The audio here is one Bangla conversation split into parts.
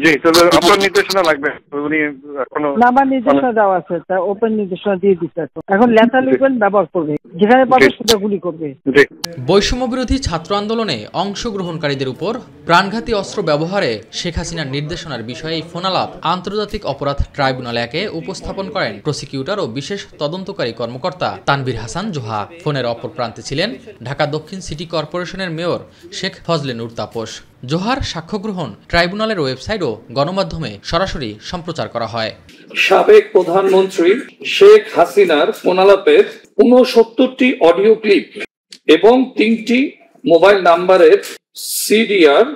জি, তবে আপনার নির্দেশনা লাগবে। উনি এখনো না, আমার নির্দেশনা দেওয়া আছে, তা ওপেন নির্দেশনা দিয়ে দিচ্ছে। এখন লেথাল ওয়েপন ব্যবহার করবে, যেখানে পাবে সেটা গুলি করবে। বৈষম্য বিরোধী ছাত্র আন্দোলনে অংশগ্রহণকারীদের উপর প্রাণঘাতী অস্ত্র ব্যবহারে শেখ হাসিনার নির্দেশনার বিষয়ে এই ফোনালাপ আন্তর্জাতিক অপরাধ ট্রাইব্যুনাল 1-এ উপস্থাপন করেন প্রসিকিউটর ও বিশেষ তদন্তকারী কর্মকর্তা তানভীর হাসান জোহা। ফোনের অপর প্রান্তে ছিলেন ঢাকা দক্ষিণ সিটি কর্পোরেশনের মেয়র শেখ ফজলে নূর তাপস। জোহার সাক্ষ্য গ্রহণ ট্রাইব্যুনালের ওয়েবসাইট ও গণমাধ্যমে সরাসরি সম্প্রচার করা হয়। সাবেক প্রধানমন্ত্রী শেখ হাসিনার ফোনালাপের ৬৯টি অডিও ক্লিপ এবং 3টি মোবাইল নাম্বারের সিডিআর।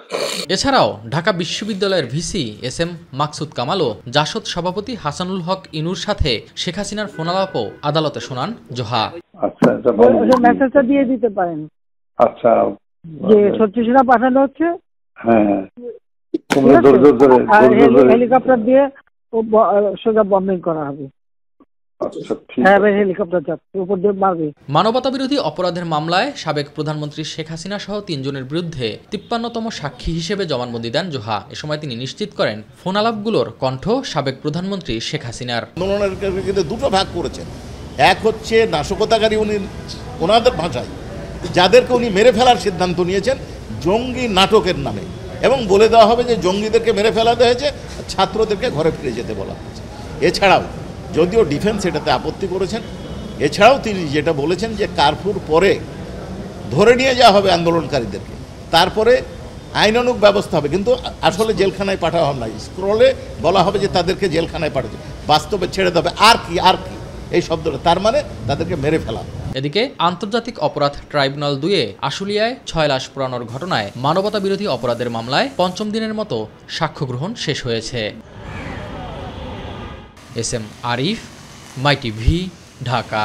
এছাড়াও ঢাকা বিশ্ববিদ্যালয়ের ভিসি SM মাকসুদ কামাল ও জাসদ সভাপতি হাসানুল হক ইনুর সাথে শেখ হাসিনার ফোনালাপও আদালতে শোনান জোহা। আচ্ছা, মেসেজটা দিয়ে দিতে পারেন। আচ্ছা, যে সত্যিটা পাঠানো হচ্ছে। হ্যাঁ, হেলিকপ্টার দিয়ে সোজা বম্বিং করা হবে। মানবতাবিরোধী অপরাধের মামলায় সাবেক প্রধানমন্ত্রী শেখ হাসিনা সহ 3 জনের বিরুদ্ধে 53তম সাক্ষী হিসেবে জবানবন্দি দেন জোহা। এ সময় তিনি নিশ্চিত করেন ফোনালাপগুলোর কণ্ঠ সাবেক প্রধানমন্ত্রী শেখ হাসিনার। আন্দোলনের কিন্তু দুটো ভাগ করেছেন। এক হচ্ছে নাশকতাকারী, উনি ওনাদের ভাষায় যাদেরকে উনি মেরে ফেলার সিদ্ধান্ত নিয়েছেন জঙ্গি নাটকের নামে, এবং বলে দেওয়া হবে যে জঙ্গিদেরকে মেরে ফেলাতে হয়েছে, ছাত্রদেরকে ঘরে ফিরে যেতে বলা হয়েছে। এছাড়াও যদিও ডিফেন্স এটাতে আপত্তি করেছেন, এছাড়াও তিনি যেটা বলেছেন যে কারফুর পরে ধরে নিয়ে যাওয়া হবে আন্দোলনকারীদেরকে, তারপরে আইনানুগ ব্যবস্থা হবে, কিন্তু আসলে জেলখানায় পাঠানো হবে না। স্ক্রলে বলা হবে যে তাদেরকে জেলখানায় পাঠাচ্ছে, বাস্তবে ছেড়ে দেবে। আর কি এই শব্দটা, তার মানে তাদেরকে মেরে ফেলা। এদিকে আন্তর্জাতিক অপরাধ ট্রাইব্যুনাল 2-এ আশুলিয়ায় 6 লাশ পোড়ানোর ঘটনায় মানবতা বিরোধী অপরাধের মামলায় 5ম দিনের মতো সাক্ষ্য গ্রহণ শেষ হয়েছে। SM আরিফ, মাই টিভি, ঢাকা।